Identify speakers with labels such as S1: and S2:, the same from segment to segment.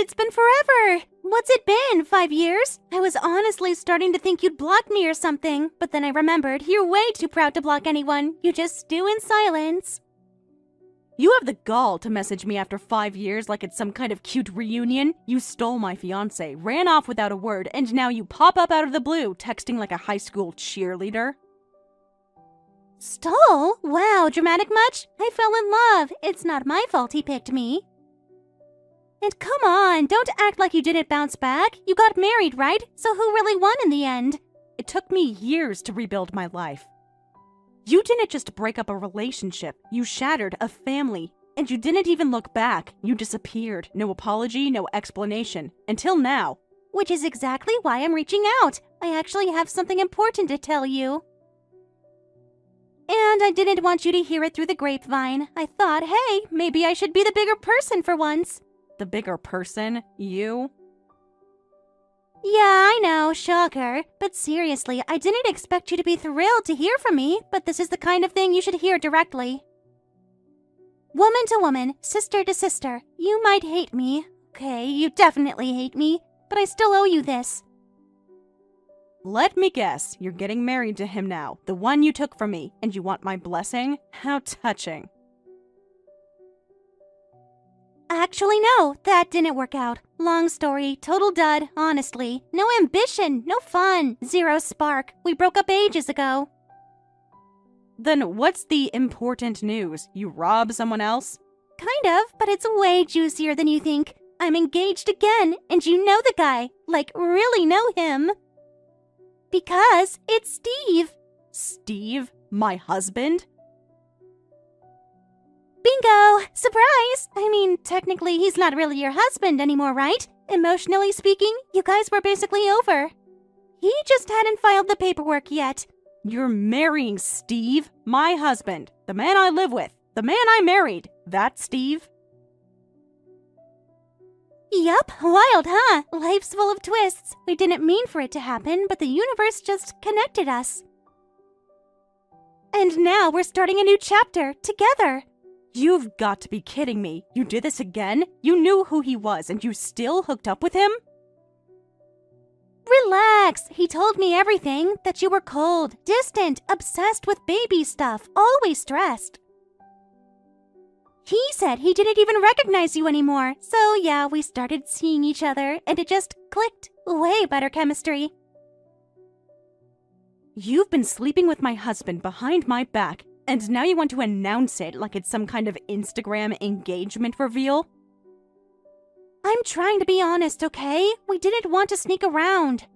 S1: it's been forever! What's it been, 5 years? I was honestly starting to think you'd block me or something, but then I remembered you're way too proud to block anyone. You just stew in silence.
S2: You have the gall to message me after 5 years like it's some kind of cute reunion. You stole my fiancé, ran off without a word, and now you pop up out of the blue, texting like a high school cheerleader.
S1: Stole? Wow, dramatic much? I fell in love. It's not my fault he picked me. And come on, don't act like you didn't bounce back. You got married, right? So who really won in the end?
S2: It took me years to rebuild my life. You didn't just break up a relationship, you shattered a family. And you didn't even look back. You disappeared. No apology, no explanation. Until now.
S1: Which is exactly why I'm reaching out. I actually have something important to tell you. And I didn't want you to hear it through the grapevine. I thought, hey, maybe I should be the bigger person for once.
S2: The bigger person? You?
S1: Yeah, I know, shocker. But seriously, I didn't expect you to be thrilled to hear from me, but this is the kind of thing you should hear directly. Woman to woman, sister to sister, you might hate me. Okay, you definitely hate me, but I still owe you this.
S2: Let me guess, you're getting married to him now, the one you took from me, and you want my blessing? How touching.
S1: Actually, no, that didn't work out. Long story, total dud, honestly. No ambition, no fun, zero spark. We broke up ages ago.
S2: Then what's the important news? You rob someone else?
S1: Kind of, but it's way juicier than you think. I'm engaged again, and you know the guy. Like, really know him. Because it's Steve.
S2: Steve? My husband?
S1: Bingo! Surprise! I mean, technically, he's not really your husband anymore, right? Emotionally speaking, you guys were basically over. He just hadn't filed the paperwork yet.
S2: You're marrying Steve? My husband. The man I live with. The man I married. That's Steve?
S1: Yup, wild, huh? Life's full of twists. We didn't mean for it to happen, but the universe just connected us. And now we're starting a new chapter, together.
S2: You've got to be kidding me. You did this again? You knew who he was and you still hooked up with him?
S1: Relax. He told me everything. That you were cold, distant, obsessed with baby stuff, always stressed. He said he didn't even recognize you anymore. So yeah, we started seeing each other and it just clicked. Way better chemistry.
S2: You've been sleeping with my husband behind my back, and now you want to announce it like it's some kind of Instagram engagement reveal?
S1: I'm trying to be honest, okay? We didn't want to sneak around.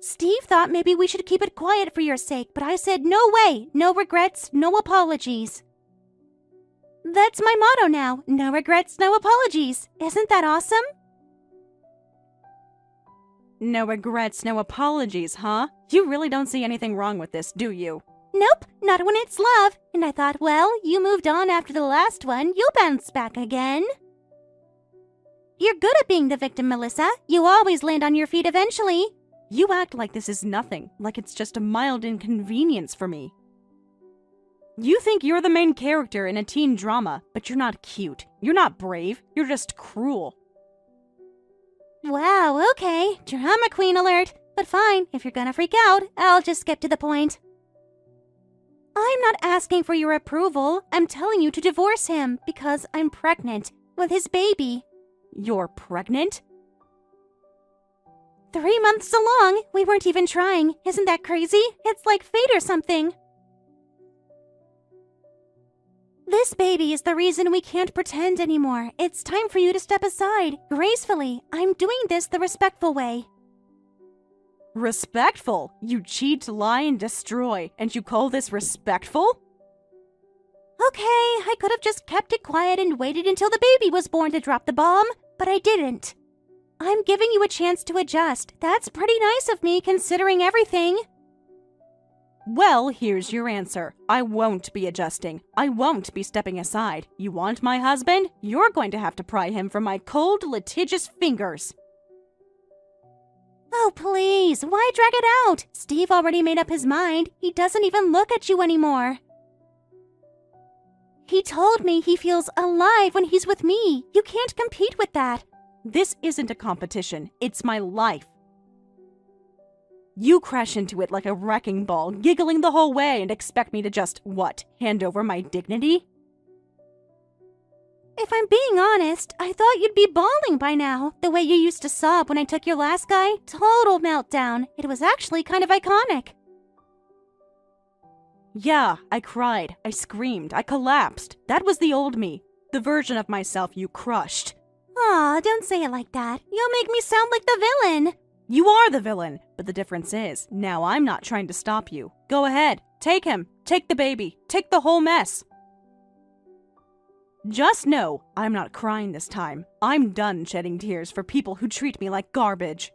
S1: Steve thought maybe we should keep it quiet for your sake, but I said no way, no regrets, no apologies. That's my motto now, no regrets, no apologies. Isn't that awesome?
S2: No regrets, no apologies, huh? You really don't see anything wrong with this, do you?
S1: Nope, not when it's love. And I thought, well, you moved on after the last one, you'll bounce back again. You're good at being the victim, Melissa. You always land on your feet eventually.
S2: You act like this is nothing, like it's just a mild inconvenience for me. You think you're the main character in a teen drama, but you're not cute. You're not brave. You're just cruel.
S1: Wow, okay. Drama queen alert. But fine, if you're gonna freak out, I'll just get to the point. I'm not asking for your approval. I'm telling you to divorce him because I'm pregnant with his baby.
S2: You're pregnant?
S1: 3 months along, we weren't even trying. Isn't that crazy? It's like fate or something. This baby is the reason we can't pretend anymore. It's time for you to step aside, gracefully. I'm doing this the respectful way.
S2: Respectful? You cheat, lie, and destroy, and you call this respectful?
S1: Okay, I could have just kept it quiet and waited until the baby was born to drop the bomb, but I didn't. I'm giving you a chance to adjust. That's pretty nice of me considering everything.
S2: Well, here's your answer. I won't be adjusting. I won't be stepping aside. You want my husband? You're going to have to pry him from my cold, litigious fingers.
S1: Oh, please, why drag it out? Steve already made up his mind. He doesn't even look at you anymore. He told me he feels alive when he's with me. You can't compete with that.
S2: This isn't a competition. It's my life. You crash into it like a wrecking ball, giggling the whole way, and expect me to just, what, hand over my dignity?
S1: If I'm being honest, I thought you'd be bawling by now. The way you used to sob when I took your last guy, total meltdown. It was actually kind of iconic.
S2: Yeah, I cried, I screamed, I collapsed. That was the old me, the version of myself you crushed.
S1: Aw, don't say it like that. You'll make me sound like the villain.
S2: You are the villain, but the difference is, now I'm not trying to stop you. Go ahead, take him, take the baby, take the whole mess. Just know, I'm not crying this time. I'm done shedding tears for people who treat me like garbage.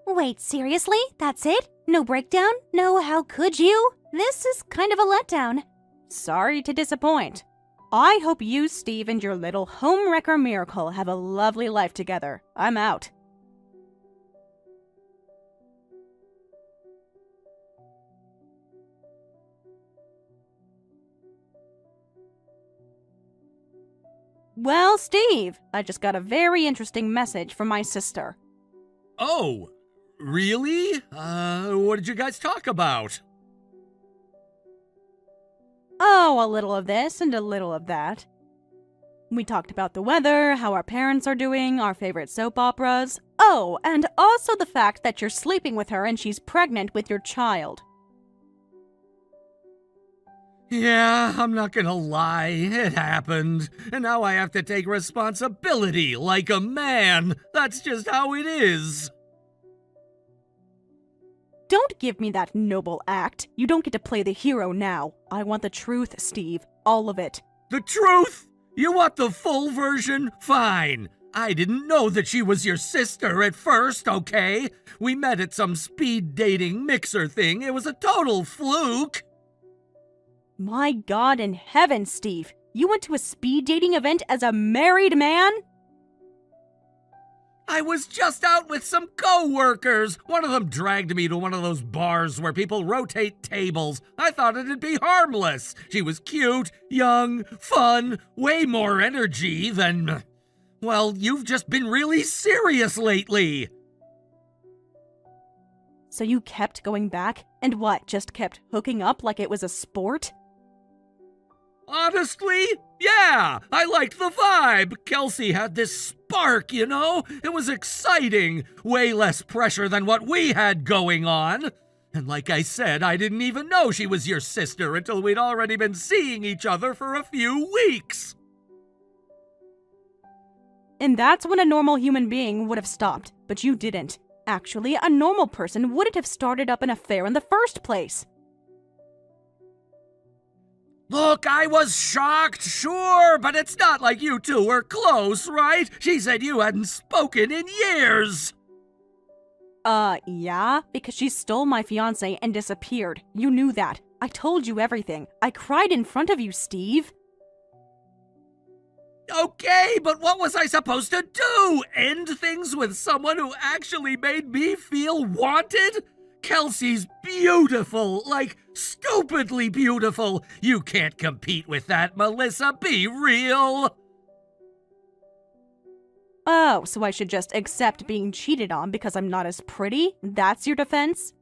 S1: Wait, seriously? That's it? No breakdown? No how could you? This is kind of a letdown.
S2: Sorry to disappoint. I hope you, Steve, and your little homewrecker miracle have a lovely life together. I'm out. Well, Steve, I just got a very interesting message from my sister.
S3: Oh, really? What did you guys talk about?
S2: Oh, a little of this and a little of that. We talked about the weather, how our parents are doing, our favorite soap operas. Oh, and also the fact that you're sleeping with her and she's pregnant with your child.
S3: Yeah, I'm not gonna lie, it happened. And now I have to take responsibility like a man. That's just how it is.
S2: Don't give me that noble act. You don't get to play the hero now. I want the truth, Steve. All of it.
S3: The truth? You want the full version? Fine. I didn't know that she was your sister at first, okay? We met at some speed dating mixer thing. It was a total fluke.
S2: My God in heaven, Steve. You went to a speed dating event as a married man?
S3: I was just out with some co-workers. One of them dragged me to one of those bars where people rotate tables. I thought it'd be harmless. She was cute, young, fun, way more energy than... Well, you've just been really serious lately.
S2: So you kept going back? And what, just kept hooking up like it was a sport?
S3: Honestly, yeah, I liked the vibe. Kelsey had this spark, you know? It was exciting. Way less pressure than what we had going on. And like I said, I didn't even know she was your sister until we'd already been seeing each other for a few weeks.
S2: And that's when a normal human being would have stopped, but you didn't. Actually, a normal person wouldn't have started up an affair in the first place.
S3: Look, I was shocked, sure, but it's not like you two were close, right? She said you hadn't spoken in years.
S2: Yeah? Because she stole my fiancé and disappeared. You knew that. I told you everything. I cried in front of you, Steve.
S3: Okay, but what was I supposed to do? End things with someone who actually made me feel wanted? Kelsey's beautiful, like stupidly beautiful. You can't compete with that, Melissa. Be real.
S2: Oh, so I should just accept being cheated on because I'm not as pretty? That's your defense?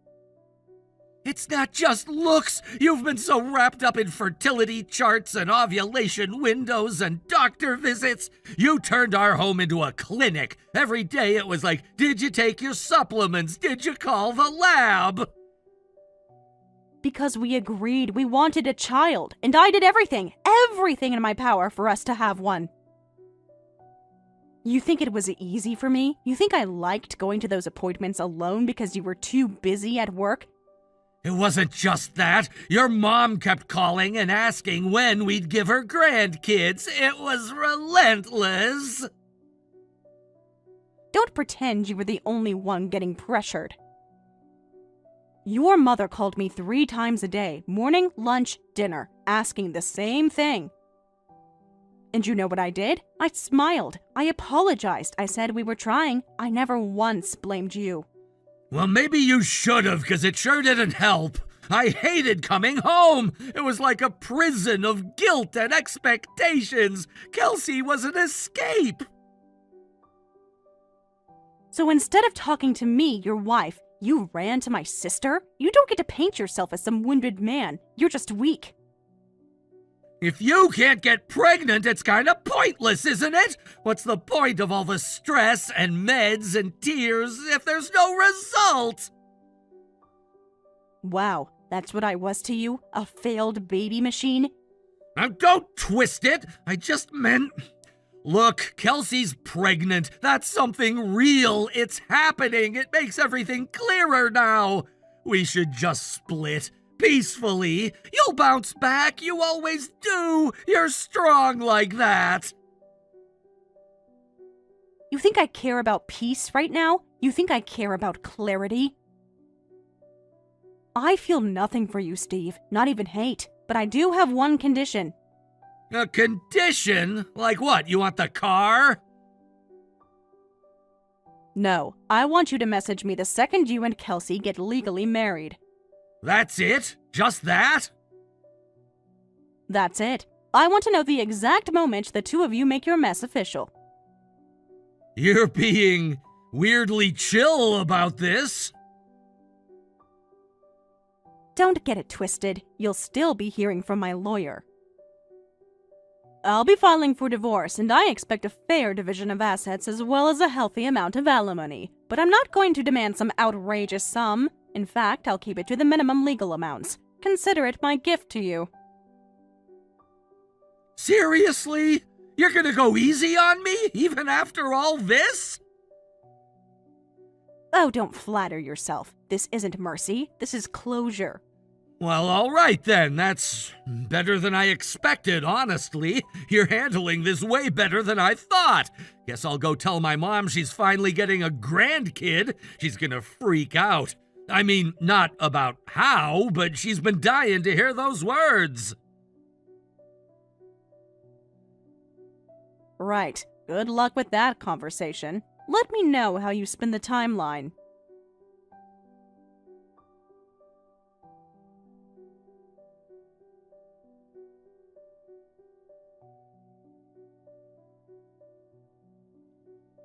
S3: It's not just looks. You've been so wrapped up in fertility charts and ovulation windows and doctor visits. You turned our home into a clinic. Every day it was like, did you take your supplements? Did you call the lab?
S2: Because we agreed we wanted a child, and I did everything in my power for us to have one. You think it was easy for me? You think I liked going to those appointments alone because you were too busy at work?
S3: It wasn't just that. Your mom kept calling and asking when we'd give her grandkids. It was relentless.
S2: Don't pretend you were the only one getting pressured. Your mother called me 3 times a day, morning, lunch, dinner, asking the same thing. And you know what I did? I smiled. I apologized. I said we were trying. I never once blamed you.
S3: Well, maybe you should have, because it sure didn't help. I hated coming home. It was like a prison of guilt and expectations. Kelsey was an escape.
S2: So instead of talking to me, your wife, you ran to my sister? You don't get to paint yourself as some wounded man. You're just weak.
S3: If you can't get pregnant, it's kind of pointless, isn't it? What's the point of all the stress and meds and tears if there's no result?
S2: Wow, that's what I was to you? A failed baby machine?
S3: Now don't twist it. I just meant... Look, Kelsey's pregnant. That's something real. It's happening. It makes everything clearer now. We should just split. Peacefully. You'll bounce back. You always do. You're strong like that.
S2: You think I care about peace right now? You think I care about clarity? I feel nothing for you, Steve. Not even hate. But I do have one condition.
S3: A condition? Like what? You want the car?
S2: No, I want you to message me the second you and Kelsey get legally married.
S3: That's it? Just that?
S2: That's it. I want to know the exact moment the two of you make your mess official.
S3: You're being weirdly chill about this.
S2: Don't get it twisted. You'll still be hearing from my lawyer. I'll be filing for divorce, and I expect a fair division of assets as well as a healthy amount of alimony. But I'm not going to demand some outrageous sum. In fact, I'll keep it to the minimum legal amounts. Consider it my gift to you.
S3: Seriously? You're gonna go easy on me, even after all this?
S2: Oh, don't flatter yourself. This isn't mercy. This is closure.
S3: Well, all right then. That's better than I expected, honestly. You're handling this way better than I thought. Guess I'll go tell my mom she's finally getting a grandkid. She's gonna freak out. I mean, not about how, but she's been dying to hear those words.
S2: Right. Good luck with that conversation. Let me know how you spin the timeline.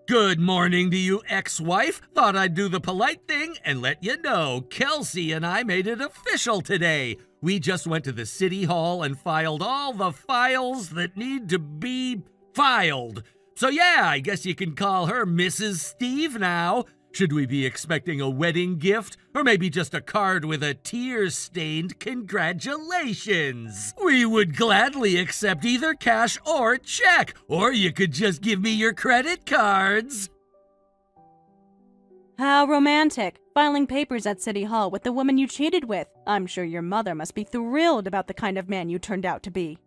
S3: Good morning to you, ex-wife. Thought I'd do the polite thing and let you know Kelsey and I made it official today. We just went to the city hall and filed all the files that need to be filed. So yeah, I guess you can call her Mrs. Steve now. Should we be expecting a wedding gift? Or maybe just a card with a tear-stained congratulations? We would gladly accept either cash or check. Or you could just give me your credit cards.
S2: How romantic. Filing papers at City Hall with the woman you cheated with. I'm sure your mother must be thrilled about the kind of man you turned out to be.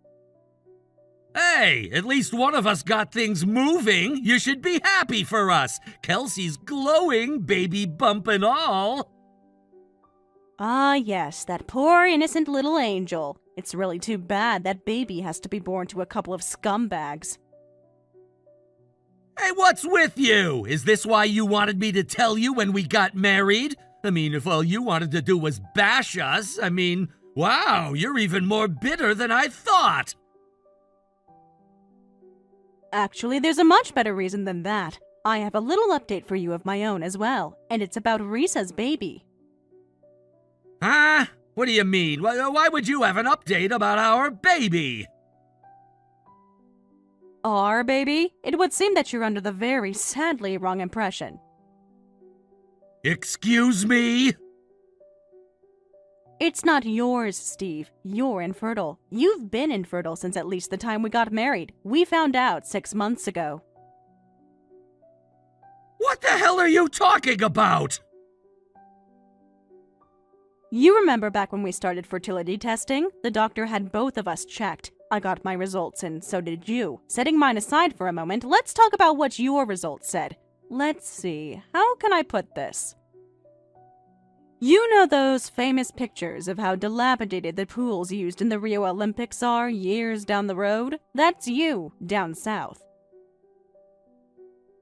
S3: Hey, at least one of us got things moving. You should be happy for us. Kelsey's glowing, baby bump and all.
S2: Ah, yes, that poor innocent little angel. It's really too bad that baby has to be born to a couple of scumbags.
S3: Hey, what's with you? Is this why you wanted me to tell you when we got married? I mean, if all you wanted to do was bash us, wow, you're even more bitter than I thought.
S2: Actually, there's a much better reason than that. I have a little update for you of my own as well, and it's about Risa's baby.
S3: Huh? What do you mean? Why would you have an update about our baby?
S2: Our baby? It would seem that you're under the very sadly wrong impression.
S3: Excuse me?
S2: It's not yours, Steve. You're infertile. You've been infertile since at least the time we got married. We found out 6 months ago.
S3: What the hell are you talking about?
S2: You remember back when we started fertility testing? The doctor had both of us checked. I got my results and so did you. Setting mine aside for a moment, let's talk about what your results said. Let's see, how can I put this? You know those famous pictures of how dilapidated the pools used in the Rio Olympics are years down the road? That's you, down south.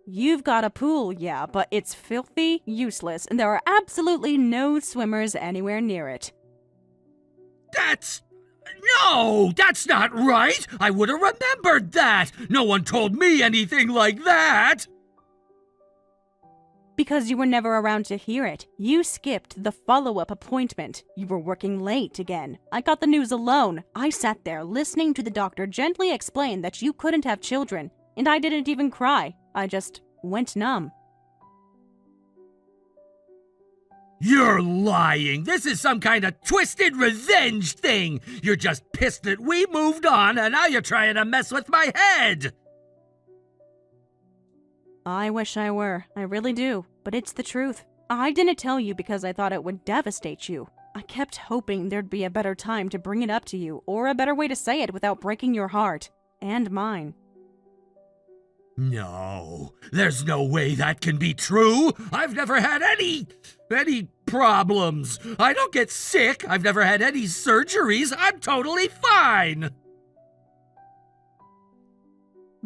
S2: You've got a pool, yeah, but it's filthy, useless, and there are absolutely no swimmers anywhere near it.
S3: No, that's not right! I would have remembered that! No one told me anything like that!
S2: Because you were never around to hear it. You skipped the follow-up appointment. You were working late again. I got the news alone. I sat there listening to the doctor gently explain that you couldn't have children, and I didn't even cry. I just went numb.
S3: You're lying! This is some kind of twisted revenge thing! You're just pissed that we moved on, and now you're trying to mess with my head!
S2: I wish I were. I really do. But it's the truth. I didn't tell you because I thought it would devastate you. I kept hoping there'd be a better time to bring it up to you, or a better way to say it without breaking your heart. And mine.
S3: No, there's no way that can be true. I've never had any problems. I don't get sick. I've never had any surgeries. I'm totally fine.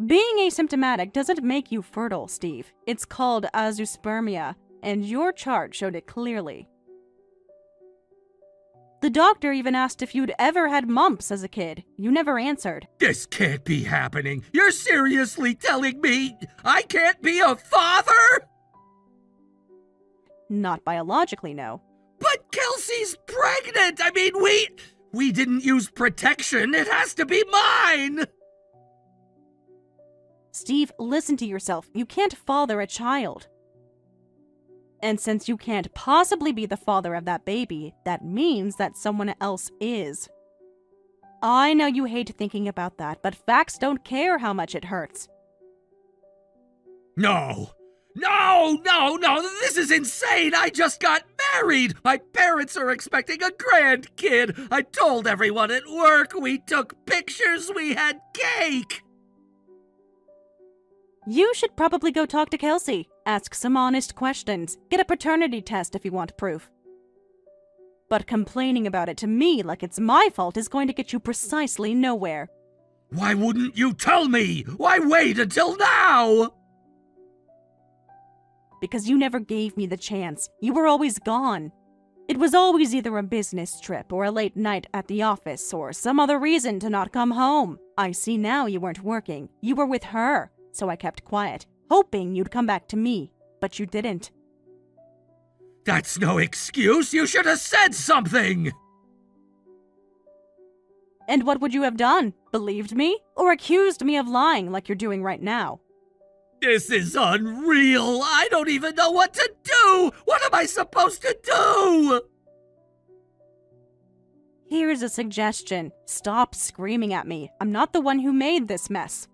S2: Being asymptomatic doesn't make you fertile, Steve. It's called azoospermia, and your chart showed it clearly. The doctor even asked if you'd ever had mumps as a kid. You never answered.
S3: This can't be happening. You're seriously telling me I can't be a father?
S2: Not biologically, no.
S3: But Kelsey's pregnant! I mean, we didn't use protection. It has to be mine!
S2: Steve, listen to yourself. You can't father a child. And since you can't possibly be the father of that baby, that means that someone else is. I know you hate thinking about that, but facts don't care how much it hurts.
S3: No, this is insane! I just got married! My parents are expecting a grandkid! I told everyone at work, we took pictures, we had cake!
S2: You should probably go talk to Kelsey. Ask some honest questions. Get a paternity test if you want proof. But complaining about it to me like it's my fault is going to get you precisely nowhere.
S3: Why wouldn't you tell me? Why wait until now?
S2: Because you never gave me the chance. You were always gone. It was always either a business trip or a late night at the office or some other reason to not come home. I see now you weren't working. You were with her. So I kept quiet, hoping you'd come back to me, but you didn't.
S3: That's no excuse. You should have said something.
S2: And what would you have done? Believed me? Or accused me of lying like you're doing right now?
S3: This is unreal. I don't even know what to do. What am I supposed to do?
S2: Here's a suggestion. Stop screaming at me. I'm not the one who made this mess.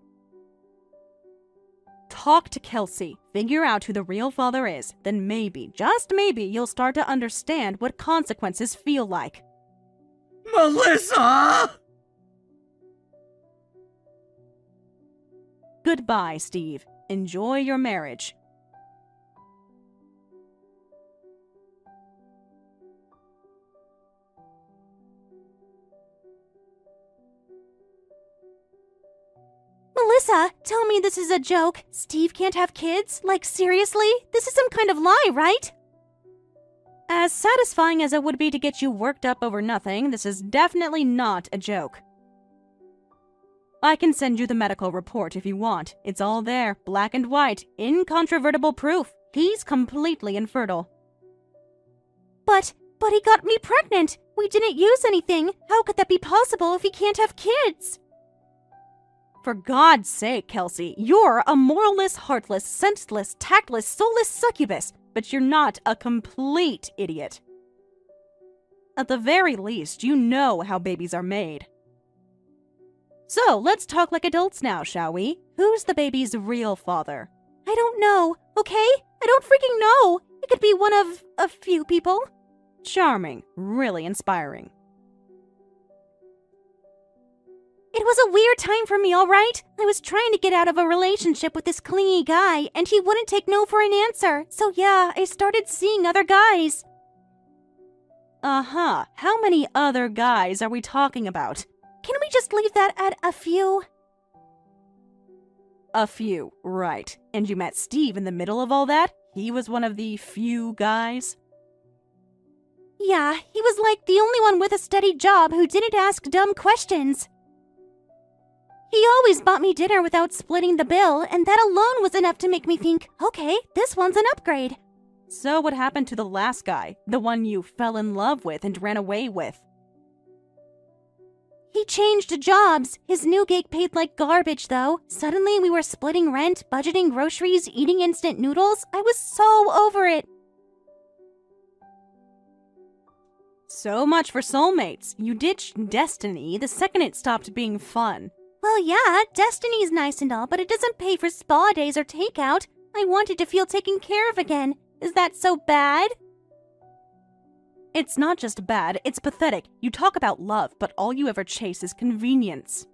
S2: Talk to Kelsey, figure out who the real father is, then maybe, just maybe, you'll start to understand what consequences feel like.
S3: Melissa!
S2: Goodbye, Steve. Enjoy your marriage.
S1: Melissa, tell me this is a joke. Steve can't have kids? Like, seriously? This is some kind of lie, right?
S2: As satisfying as it would be to get you worked up over nothing, this is definitely not a joke. I can send you the medical report if you want. It's all there, black and white, incontrovertible proof. He's completely infertile.
S1: But he got me pregnant. We didn't use anything. How could that be possible if he can't have kids?
S2: For God's sake, Kelsey, you're a moralless, heartless, senseless, tactless, soulless succubus, but you're not a complete idiot. At the very least, you know how babies are made. So, let's talk like adults now, shall we? Who's the baby's real father?
S1: I don't know, okay? I don't freaking know. It could be one of a few people.
S2: Charming. Really inspiring.
S1: It was a weird time for me, all right? I was trying to get out of a relationship with this clingy guy, and he wouldn't take no for an answer. So yeah, I started seeing other guys.
S2: Uh-huh. How many other guys are we talking about?
S1: Can we just leave that at a few?
S2: A few, right. And you met Steve in the middle of all that? He was one of the few guys?
S1: Yeah, he was like the only one with a steady job who didn't ask dumb questions. He always bought me dinner without splitting the bill, and that alone was enough to make me think, okay, this one's an upgrade.
S2: So what happened to the last guy? The one you fell in love with and ran away with?
S1: He changed jobs. His new gig paid like garbage, though. Suddenly, we were splitting rent, budgeting groceries, eating instant noodles. I was so over it.
S2: So much for soulmates. You ditched Destiny the second it stopped being fun.
S1: Well, yeah, Destiny's nice and all, but it doesn't pay for spa days or takeout. I wanted to feel taken care of again. Is that so bad?
S2: It's not just bad, it's pathetic. You talk about love, but all you ever chase is convenience.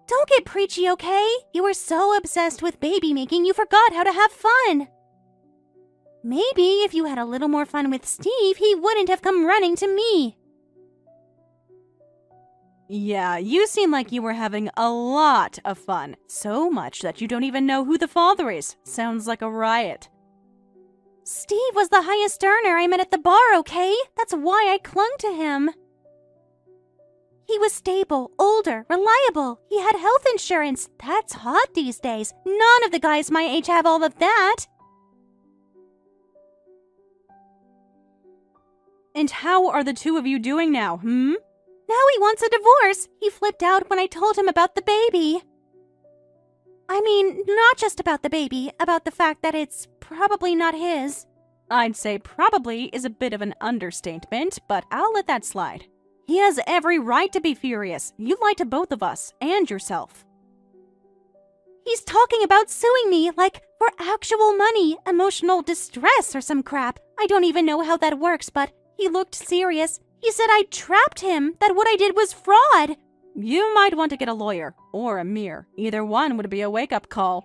S1: Don't get preachy, okay? You were so obsessed with baby making you forgot how to have fun. Maybe if you had a little more fun with Steve, he wouldn't have come running to me.
S2: Yeah, you seem like you were having a lot of fun. So much that you don't even know who the father is. Sounds like a riot.
S1: Steve was the highest earner I met at the bar, okay? That's why I clung to him. He was stable, older, reliable. He had health insurance. That's hot these days. None of the guys my age have all of that.
S2: And how are the two of you doing now,
S1: Now he wants a divorce. He flipped out when I told him about the baby. I mean, not just about the baby, about the fact that it's probably not his.
S2: I'd say probably is a bit of an understatement, but I'll let that slide. He has every right to be furious. You lied to both of us and yourself.
S1: He's talking about suing me, like, for actual money, emotional distress or some crap. I don't even know how that works, but he looked serious. He said I trapped him, that what I did was fraud.
S2: You might want to get a lawyer, or a mirror. Either one would be a wake-up call.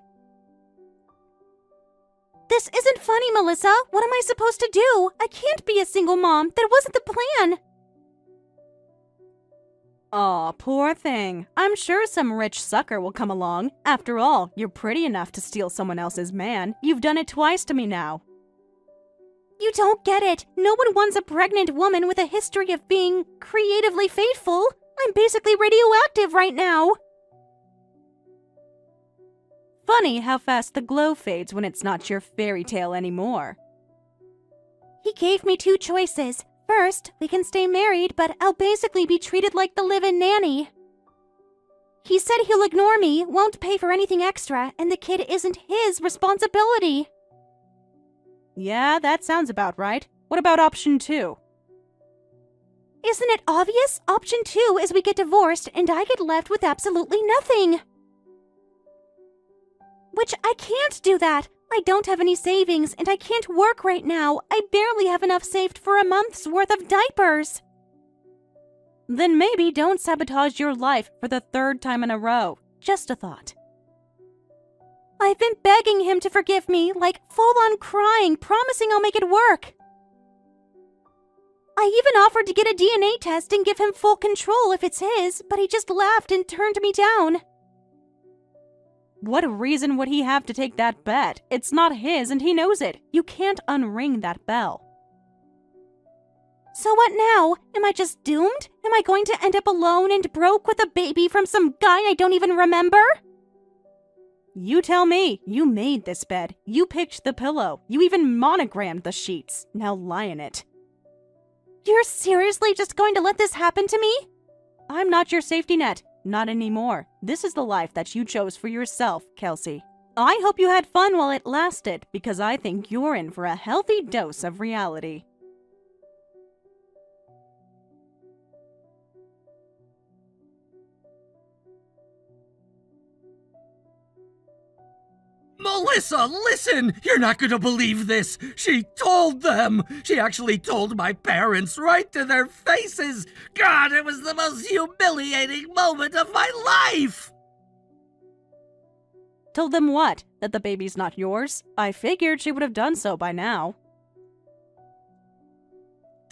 S1: This isn't funny, Melissa. What am I supposed to do? I can't be a single mom. That wasn't the plan.
S2: Aw, poor thing. I'm sure some rich sucker will come along. After all, you're pretty enough to steal someone else's man. You've done it twice to me now.
S1: You don't get it. No one wants a pregnant woman with a history of being creatively faithful. I'm basically radioactive right now.
S2: Funny how fast the glow fades when it's not your fairy tale anymore.
S1: He gave me two choices. First, we can stay married, but I'll basically be treated like the live-in nanny. He said he'll ignore me, won't pay for anything extra, and the kid isn't his responsibility.
S2: Yeah, that sounds about right. What about option 2?
S1: Isn't it obvious? Option 2 is we get divorced and I get left with absolutely nothing. Which I can't do that. I don't have any savings and I can't work right now. I barely have enough saved for a month's worth of diapers.
S2: Then maybe don't sabotage your life for the 3rd time in a row. Just a thought.
S1: I've been begging him to forgive me, like full-on crying, promising I'll make it work. I even offered to get a DNA test and give him full control if it's his, but he just laughed and turned me down.
S2: What reason would he have to take that bet? It's not his and he knows it. You can't unring that bell.
S1: So what now? Am I just doomed? Am I going to end up alone and broke with a baby from some guy I don't even remember?
S2: You tell me. You made this bed. You picked the pillow. You even monogrammed the sheets. Now lie in it.
S1: You're seriously just going to let this happen to me?
S2: I'm not your safety net. Not anymore. This is the life that you chose for yourself, Kelsey. I hope you had fun while it lasted, because I think you're in for a healthy dose of reality.
S3: Melissa, listen! You're not gonna believe this! She told them! She actually told my parents right to their faces! God, it was the most humiliating moment of my life!
S2: Told them what? That the baby's not yours? I figured she would have done so by now.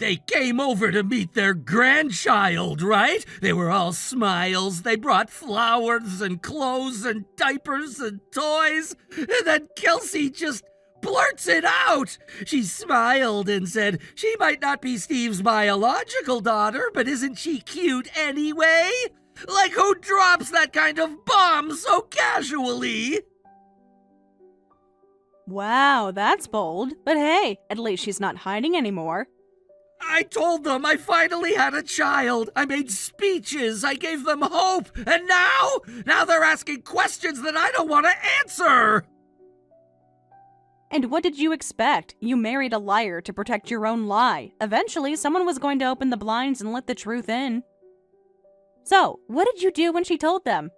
S3: They came over to meet their grandchild, right? They were all smiles. They brought flowers and clothes and diapers and toys. And then Kelsey just blurts it out. She smiled and said she might not be Steve's biological daughter, but isn't she cute anyway? Like, who drops that kind of bomb so casually?
S2: Wow, that's bold. But hey, at least she's not hiding anymore.
S3: I told them I finally had a child. I made speeches. I gave them hope. And now they're asking questions that I don't want to answer.
S2: And what did you expect? You married a liar to protect your own lie. Eventually, someone was going to open the blinds and let the truth in. So, what did you do when she told them?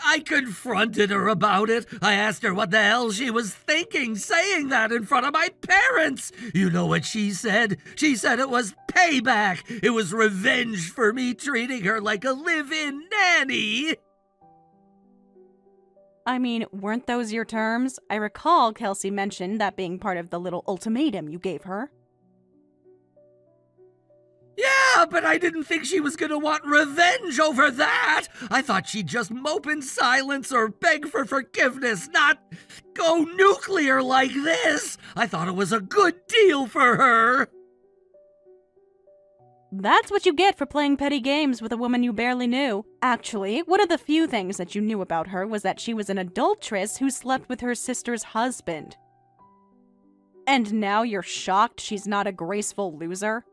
S3: I confronted her about it. I asked her what the hell she was thinking, saying that in front of my parents. You know what she said? She said it was payback. It was revenge for me treating her like a live-in nanny.
S2: I mean, weren't those your terms? I recall Kelsey mentioned that being part of the little ultimatum you gave her.
S3: Yeah, but I didn't think she was gonna want revenge over that. I thought she'd just mope in silence or beg for forgiveness, not go nuclear like this. I thought it was a good deal for her.
S2: That's what you get for playing petty games with a woman you barely knew. Actually, one of the few things that you knew about her was that she was an adulteress who slept with her sister's husband. And now you're shocked she's not a graceful loser?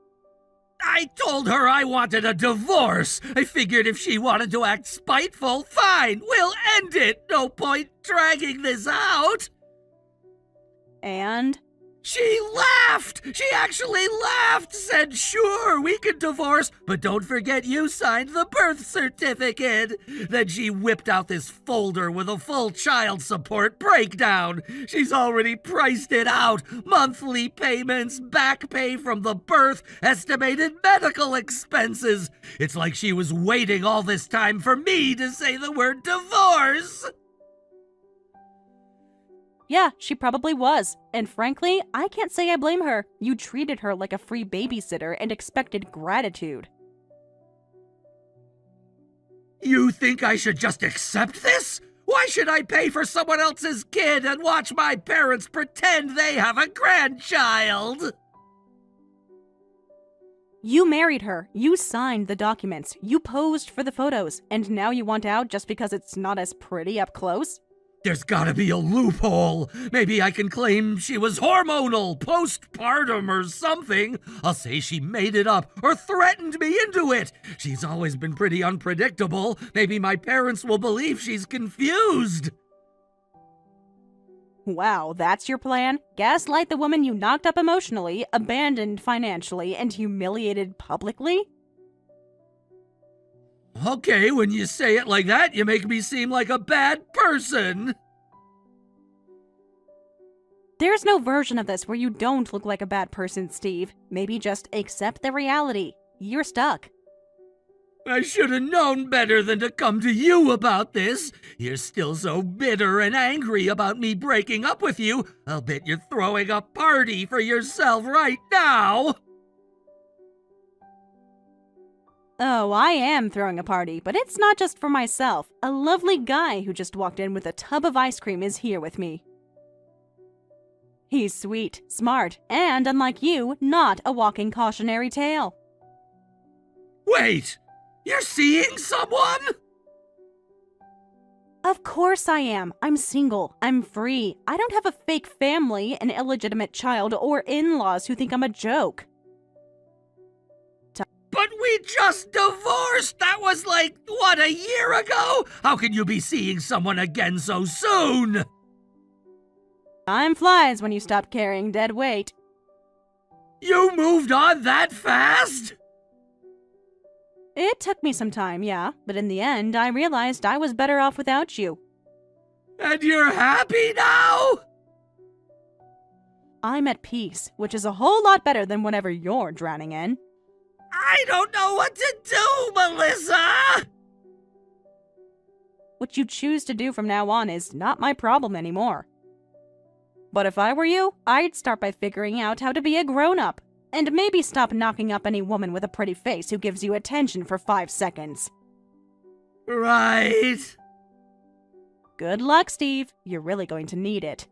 S3: I told her I wanted a divorce. I figured if she wanted to act spiteful, fine, we'll end it. No point dragging this out.
S2: And?
S3: She laughed! She actually laughed! Said, sure, we could divorce, but don't forget you signed the birth certificate! Then she whipped out this folder with a full child support breakdown. She's already priced it out. Monthly payments, back pay from the birth, estimated medical expenses. It's like she was waiting all this time for me to say the word divorce!
S2: Yeah, she probably was. And frankly, I can't say I blame her. You treated her like a free babysitter and expected gratitude.
S3: You think I should just accept this? Why should I pay for someone else's kid and watch my parents pretend they have a grandchild?
S2: You married her, you signed the documents, you posed for the photos, and now you want out just because it's not as pretty up close?
S3: There's gotta be a loophole. Maybe I can claim she was hormonal, postpartum, or something. I'll say she made it up or threatened me into it. She's always been pretty unpredictable. Maybe my parents will believe she's confused.
S2: Wow, that's your plan? Gaslight the woman you knocked up emotionally, abandoned financially, and humiliated publicly?
S3: Okay, when you say it like that, you make me seem like a bad person.
S2: There's no version of this where you don't look like a bad person, Steve. Maybe just accept the reality. You're stuck.
S3: I should have known better than to come to you about this. You're still so bitter and angry about me breaking up with you. I'll bet you're throwing a party for yourself right now.
S2: Oh, I am throwing a party, but it's not just for myself. A lovely guy who just walked in with a tub of ice cream is here with me. He's sweet, smart, and, unlike you, not a walking cautionary tale.
S3: Wait, you're seeing someone?
S2: Of course I am. I'm single. I'm free. I don't have a fake family, an illegitimate child, or in-laws who think I'm a joke.
S3: But we just divorced! That was like, what, a year ago? How can you be seeing someone again so soon?
S2: Time flies when you stop carrying dead weight.
S3: You moved on that fast?
S2: It took me some time, yeah, but in the end, I realized I was better off without you.
S3: And you're happy now?
S2: I'm at peace, which is a whole lot better than whatever you're drowning in.
S3: I don't know what to do, Melissa!
S2: What you choose to do from now on is not my problem anymore. But if I were you, I'd start by figuring out how to be a grown-up, and maybe stop knocking up any woman with a pretty face who gives you attention for 5 seconds.
S3: Right.
S2: Good luck, Steve. You're really going to need it.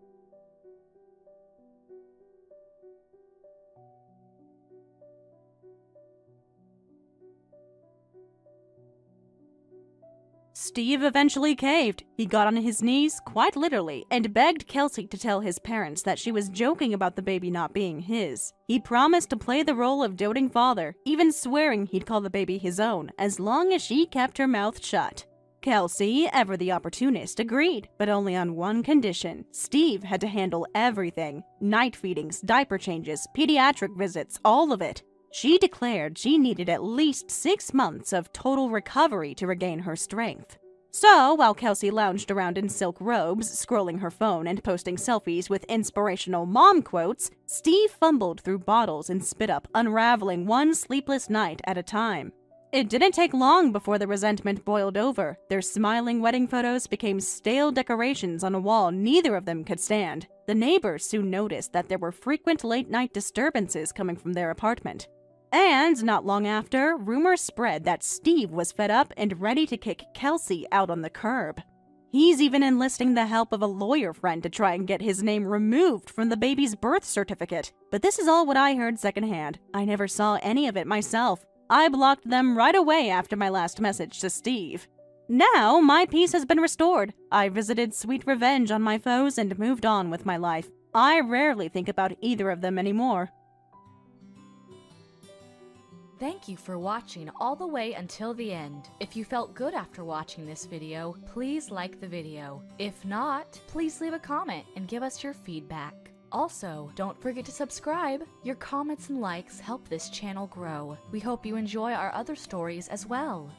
S2: Steve eventually caved. He got on his knees, quite literally, and begged Kelsey to tell his parents that she was joking about the baby not being his. He promised to play the role of doting father, even swearing he'd call the baby his own, as long as she kept her mouth shut. Kelsey, ever the opportunist, agreed, but only on one condition. Steve had to handle everything. Night feedings, diaper changes, pediatric visits, all of it. She declared she needed at least 6 months of total recovery to regain her strength. So, while Kelsey lounged around in silk robes, scrolling her phone and posting selfies with inspirational mom quotes, Steve fumbled through bottles and spit up, unraveling one sleepless night at a time. It didn't take long before the resentment boiled over. Their smiling wedding photos became stale decorations on a wall neither of them could stand. The neighbors soon noticed that there were frequent late-night disturbances coming from their apartment. And not long after, rumors spread that Steve was fed up and ready to kick Kelsey out on the curb. He's even enlisting the help of a lawyer friend to try and get his name removed from the baby's birth certificate. But this is all what I heard secondhand. I never saw any of it myself. I blocked them right away after my last message to Steve. Now, my peace has been restored. I visited sweet revenge on my foes and moved on with my life. I rarely think about either of them anymore.
S4: Thank you for watching all the way until the end. If you felt good after watching this video, please like the video. If not, please leave a comment and give us your feedback. Also, don't forget to subscribe. Your comments and likes help this channel grow. We hope you enjoy our other stories as well.